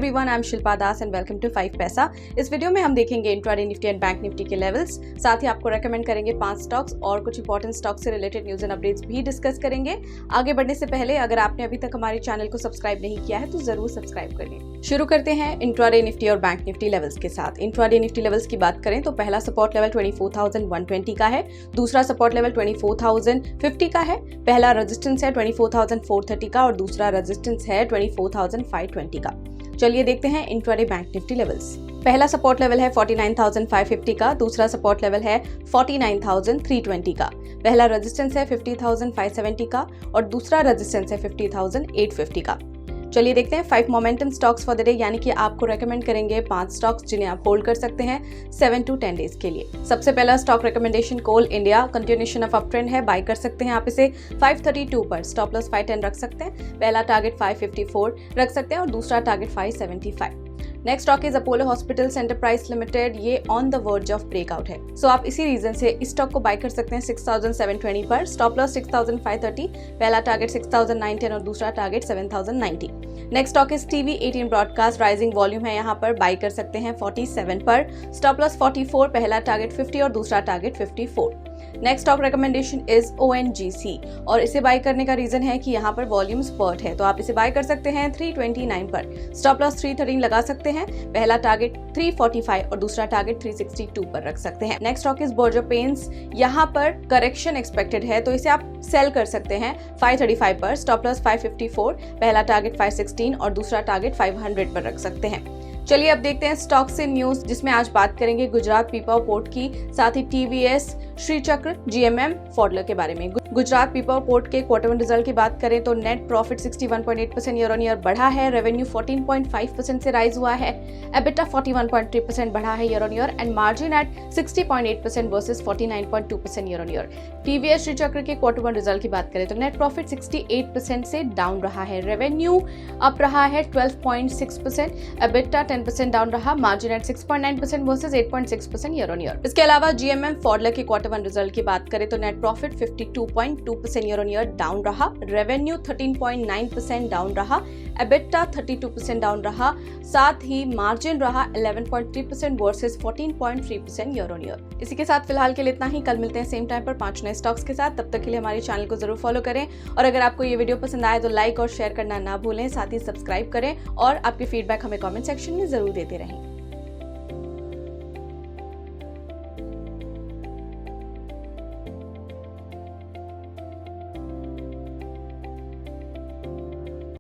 Everyone, I am Shilpa Das and welcome to 5 paisa. इस video में हम देखेंगे intraday Nifty and bank Nifty के लेवल्स, साथ ही आपको रेकमेंड करेंगे 5 स्टॉक्स और कुछ इंपॉर्टेंट स्टॉक से रिलेटेड न्यूज एंड अपडेट्स भी डिस्कस करेंगे। आगे बढ़ने से पहले अगर आपने अभी तक हमारे चैनल को सब्सक्राइब नहीं किया है तो जरूर सब्सक्राइब करिए। शुरू करते हैं इंट्राडे निफ्टी और बैंक निफ्टी लेवल्स के साथ। इंट्राडे निफ्टी लेवल्स की बात करें तो पहला सपोर्ट लेवल 24,120 का है, दूसरा सपोर्ट लेवल 24,050 का है, पहला रेजिस्टेंस है 24,430 का और दूसरा रेजिस्टेंस है 24,520 का। चलिए देखते हैं इंट्राडे बैंक निफ्टी लेवल्स। पहला सपोर्ट लेवल है 49,550 का, दूसरा सपोर्ट लेवल है 49,320 का, पहला रेजिस्टेंस है 50,570 का और दूसरा रेजिस्टेंस है 50,850 का। चलिए देखते हैं 5 momentum stocks for the day, यानी कि आपको रेकमेंड करेंगे 5 स्टॉक्स जिन्हें आप होल्ड कर सकते हैं 7 to 10 डेज के लिए। सबसे पहला stock recommendation coal India, continuation of up trend है, बाय कर सकते हैं आप इसे 532 पर, स्टॉप लॉस 510 रख सकते हैं, पहला टारगेट 554 रख सकते हैं और दूसरा target 575। Next stock is Apollo hospitals enterprise limited, ये on the verge of breakout है, सो आप इसी रीजन से इस स्टॉक को बाय कर सकते हैं 6,720 पर, स्टॉप लॉस 6,530, पहला टारगेट 6,910 और दूसरा target 7,090। Next stock is TV 18 broadcast, rising volume है, यहाँ पर बाय कर सकते हैं 47 पर, स्टॉप लॉस 44, पहला टारगेट 50 और दूसरा target 54। Next stock recommendation is ONGC और इसे बाय करने का रीजन है कि यहाँ पर वॉल्यूम स्पर्ट है, तो आप इसे बाय कर सकते हैं 329 पर, स्टॉप लॉस 313 लगा सकते हैं, पहला टारगेट 345 और दूसरा टारगेट 362 पर रख सकते हैं। Next stock is Berger paints, यहाँ पर करेक्शन एक्सपेक्टेड है तो इसे आप सेल कर सकते हैं 535 पर, स्टॉप लॉस 554, पहला टारगेट 516 और दूसरा टारगेट 500 पर रख सकते हैं। चलिए अब देखते हैं स्टॉक से न्यूज, जिसमें आज बात करेंगे गुजरात पीपा पोर्ट की, साथ ही TVS, श्री चक्र, GMM, फॉडलर के बारे में। गुजरात पीपा पोर्ट के क्वार्टर 1 रिजल्ट की बात करें तो net profit 61.8% year on year बढ़ा है, रेवेन्यू 14.5% से राइज हुआ है, एबिटा 41.3% बढ़ा है year on year and margin at 60.8% versus 49.2% year on year. TVS Shri Chakra के क्वार्टर 1 रिजल्ट की बात करें तो नेट प्रॉफिट 68% से डाउन रहा है, रेवेन्यू अप रहा है 12.6%, एबिटा 10% डाउन रहा, margin at 6.9% versus 8.6% year on year. इसके अलावा GMM फॉडलर के क्वार्टर 1 रिजल्ट की बात करें तो net profit 52.2% year on year down रहा, रेवेन्यू 13.9% डाउन रहा, एबिटा 32% डाउन रहा, साथ ही मार्जिन रहा 11.3% वर्सेस 14.3% ईयर ऑन ईयर। इसी के साथ फिलहाल के लिए इतना ही, कल मिलते हैं सेम टाइम पर 5 नए स्टॉक्स के साथ। तब तक के लिए हमारे चैनल को जरूर फॉलो करें और अगर आपको ये वीडियो पसंद आए तो लाइक और शेयर करना ना भूलें, साथ ही सब्सक्राइब करें और आपके फीडबैक हमें कमेंट सेक्शन में जरूर देते रहें।